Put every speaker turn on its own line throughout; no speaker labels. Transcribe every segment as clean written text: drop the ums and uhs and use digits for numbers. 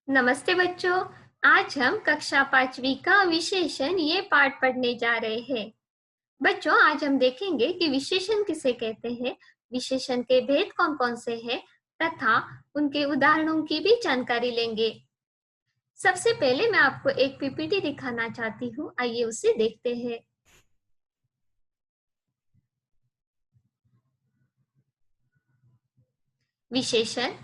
नमस्ते बच्चों। आज हम कक्षा 5वीं का विशेषण ये पाठ पढ़ने जा रहे हैं। बच्चों, आज हम देखेंगे कि विशेषण किसे कहते हैं, विशेषण के भेद कौन कौन से हैं तथा उनके उदाहरणों की भी जानकारी लेंगे। सबसे पहले मैं आपको एक पीपीटी दिखाना चाहती हूँ, आइए उसे देखते हैं। विशेषण।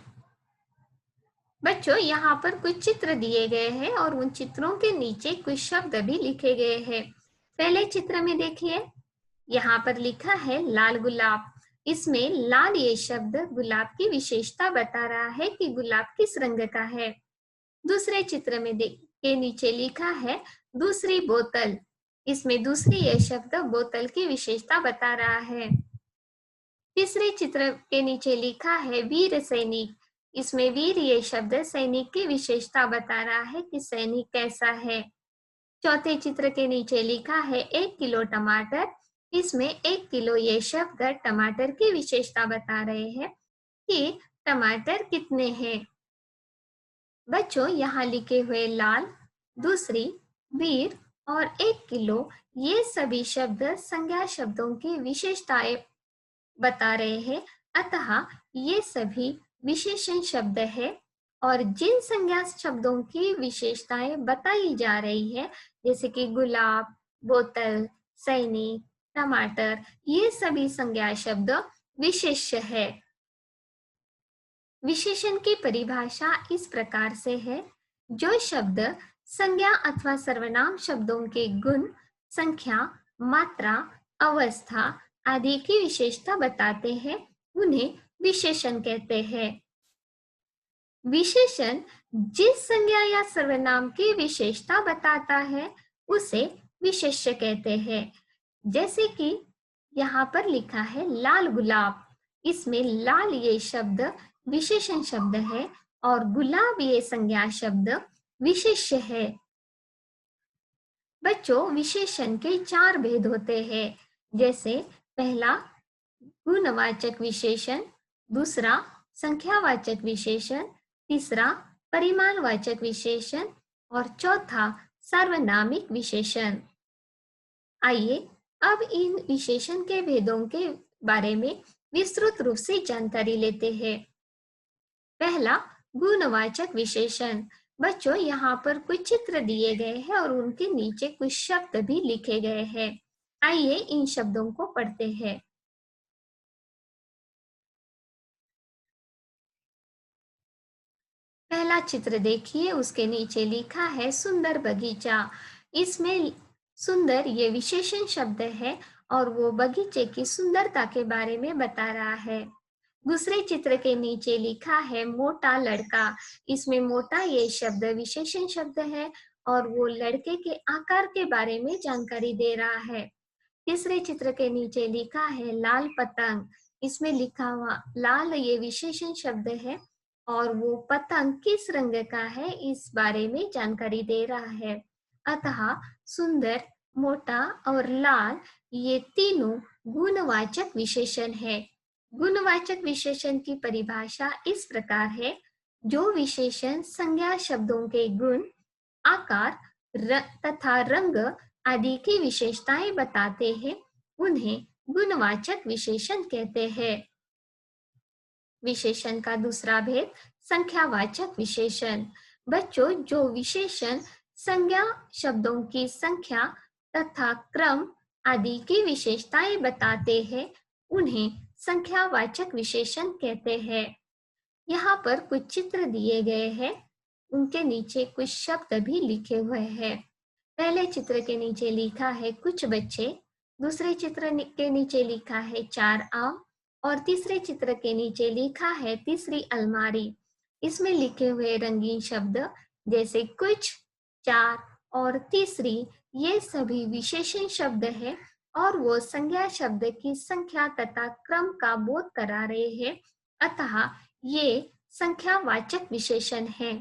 बच्चों, यहाँ पर कुछ चित्र दिए गए हैं और उन चित्रों के नीचे कुछ शब्द भी लिखे गए हैं। पहले चित्र में देखिए, यहाँ पर लिखा है लाल गुलाब। इसमें लाल ये शब्द गुलाब की विशेषता बता रहा है कि गुलाब किस रंग का है। दूसरे चित्र में के नीचे लिखा है दूसरी बोतल। इसमें दूसरी ये शब्द बोतल की विशेषता बता रहा है। तीसरे चित्र के नीचे लिखा है वीर सैनिक। इसमें वीर ये शब्द सैनिक की विशेषता बता रहा है कि सैनिक कैसा है। चौथे चित्र के नीचे लिखा है 1 किलो टमाटर। इसमें 1 किलो ये शब्द टमाटर की विशेषता बता रहे हैं कि टमाटर कितने हैं। बच्चों, यहाँ लिखे हुए लाल, दूसरी, वीर और 1 किलो ये सभी शब्द संज्ञा शब्दों की विशेषताएं बता रहे हैं, अतः ये सभी विशेषण शब्द है। और जिन संज्ञा शब्दों की विशेषताएं बताई जा रही है, जैसे कि गुलाब, बोतल, सैनिक, टमाटर, ये सभी संज्ञा शब्द विशेष्य है। विशेषण की परिभाषा इस प्रकार से है, जो शब्द संज्ञा अथवा सर्वनाम शब्दों के गुण, संख्या, मात्रा, अवस्था आदि की विशेषता बताते हैं, उन्हें विशेषण कहते हैं। विशेषण जिस संज्ञा या सर्वनाम की विशेषता बताता है, उसे विशेष्य कहते हैं। जैसे कि यहाँ पर लिखा है लाल गुलाब। इसमें लाल ये शब्द विशेषण शब्द है और गुलाब ये संज्ञा शब्द विशेष्य है। बच्चों, विशेषण के 4 भेद होते हैं, जैसे पहला गुणवाचक विशेषण, दूसरा संख्यावाचक विशेषण, तीसरा परिमाणवाचक विशेषण और चौथा सार्वनामिक विशेषण। आइए अब इन विशेषण के भेदों के बारे में विस्तृत रूप से जानकारी लेते हैं। पहला, गुणवाचक विशेषण। बच्चों, यहाँ पर कुछ चित्र दिए गए हैं और उनके नीचे कुछ शब्द भी लिखे गए हैं। आइए इन शब्दों को पढ़ते हैं। पहला चित्र देखिए, उसके नीचे लिखा है सुंदर बगीचा। इसमें सुंदर ये विशेषण शब्द है और वो बगीचे की सुंदरता के बारे में बता रहा है। दूसरे चित्र के नीचे लिखा है मोटा लड़का। इसमें मोटा ये शब्द विशेषण शब्द है और वो लड़के के आकार के बारे में जानकारी दे रहा है। तीसरे चित्र के नीचे लिखा है लाल पतंग। इसमें लिखा हुआ लाल ये विशेषण शब्द है और वो पतंग किस रंग का है, इस बारे में जानकारी दे रहा है। अतः सुंदर, मोटा और लाल ये तीनों गुणवाचक विशेषण है। गुणवाचक विशेषण की परिभाषा इस प्रकार है, जो विशेषण संज्ञा शब्दों के गुण, आकार तथा रंग आदि की विशेषताएं बताते हैं, उन्हें गुणवाचक विशेषण कहते हैं। विशेषण का दूसरा भेद संख्यावाचक विशेषण। बच्चों, जो विशेषण संज्ञा शब्दों की संख्या तथा क्रम आदि की विशेषताएं बताते हैं, उन्हें संख्यावाचक विशेषण कहते हैं। यहाँ पर कुछ चित्र दिए गए हैं, उनके नीचे कुछ शब्द भी लिखे हुए हैं। पहले चित्र के नीचे लिखा है कुछ बच्चे, दूसरे चित्र के नीचे लिखा है 4 आम और तीसरे चित्र के नीचे लिखा है तीसरी अलमारी। इसमें लिखे हुए रंगीन शब्द जैसे कुछ, 4 और तीसरी, ये सभी विशेषण शब्द है और वो संज्ञा शब्द की संख्या तथा क्रम का बोध करा रहे हैं, अतः ये संख्यावाचक विशेषण है।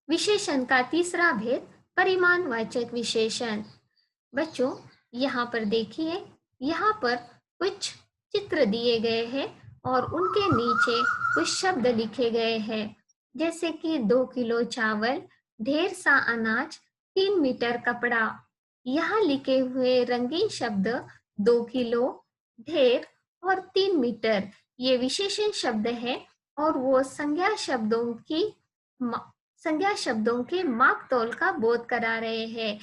विशेषण का तीसरा भेद परिमाणवाचक विशेषण। बच्चों, यहाँ पर देखिए, यहाँ पर कुछ चित्र दिए गए हैं और उनके नीचे कुछ शब्द लिखे गए हैं, जैसे कि 2 किलो चावल, ढेर सा अनाज, 3 मीटर कपड़ा। यहाँ लिखे हुए रंगीन शब्द 2 किलो, ढेर और 3 मीटर ये विशेषण शब्द है और वो संज्ञा शब्दों के माप तोल का बोध करा रहे हैं।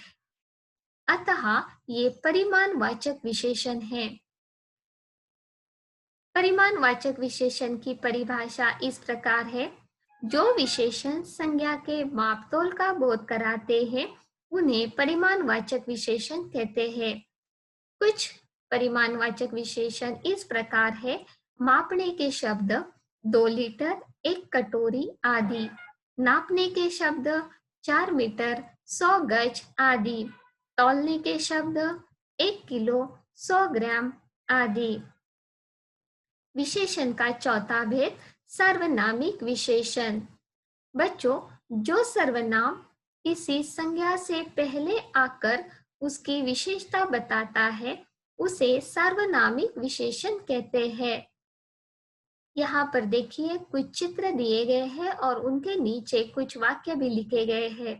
अतः ये परिमाणवाचक विशेषण है। परिमाणवाचक विशेषण की परिभाषा इस प्रकार है, जो विशेषण संज्ञा के मापतोल का बोध कराते हैं उन्हें परिमाणवाचक विशेषण कहते हैं। कुछ परिमाणवाचक विशेषण इस प्रकार है, मापने के शब्द 2 लीटर, 1 कटोरी आदि। नापने के शब्द 4 मीटर, 100 गज आदि। तौलने के शब्द 1 किलो, 100 ग्राम आदि। विशेषण का चौथा भेद, सार्वनामिक विशेषण। बच्चों, जो सर्वनाम किसी संज्ञा से पहले आकर उसकी विशेषता बताता है उसे सार्वनामिक विशेषण कहते हैं। यहाँ पर देखिए कुछ चित्र दिए गए हैं और उनके नीचे कुछ वाक्य भी लिखे गए हैं।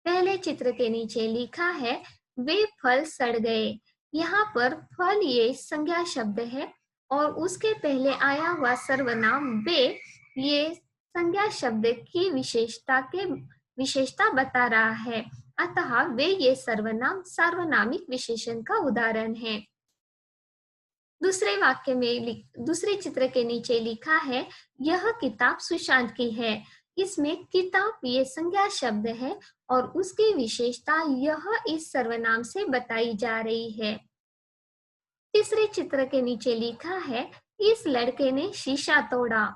पहले चित्र के नीचे लिखा है, वे फल सड़ गए। यहाँ पर फल ये संज्ञा शब्द है और उसके पहले आया हुआ सर्वनाम वे ये संज्ञा शब्द की विशेषता बता रहा है। अतः वे ये सर्वनाम सार्वनामिक विशेषण का उदाहरण है। दूसरे चित्र के नीचे लिखा है, यह किताब सुशांत की है। इसमें किताब ये संज्ञा शब्द है और उसकी विशेषता यह इस सर्वनाम से बताई जा रही है। तीसरे चित्र के नीचे लिखा है, इस लड़के ने शीशा तोड़ा।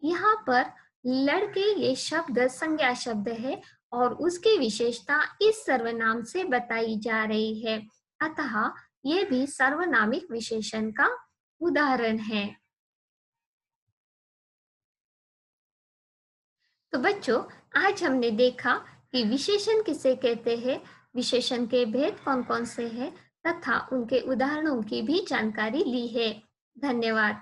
यहाँ पर लड़के ये शब्द संज्ञा शब्द है और उसकी विशेषता इस सर्वनाम से बताई जा रही है। अतः ये भी सार्वनामिक विशेषण का उदाहरण है। तो बच्चों, आज हमने देखा कि विशेषण किसे कहते हैं, विशेषण के भेद कौन कौन से हैं तथा उनके उदाहरणों की भी जानकारी ली है। धन्यवाद।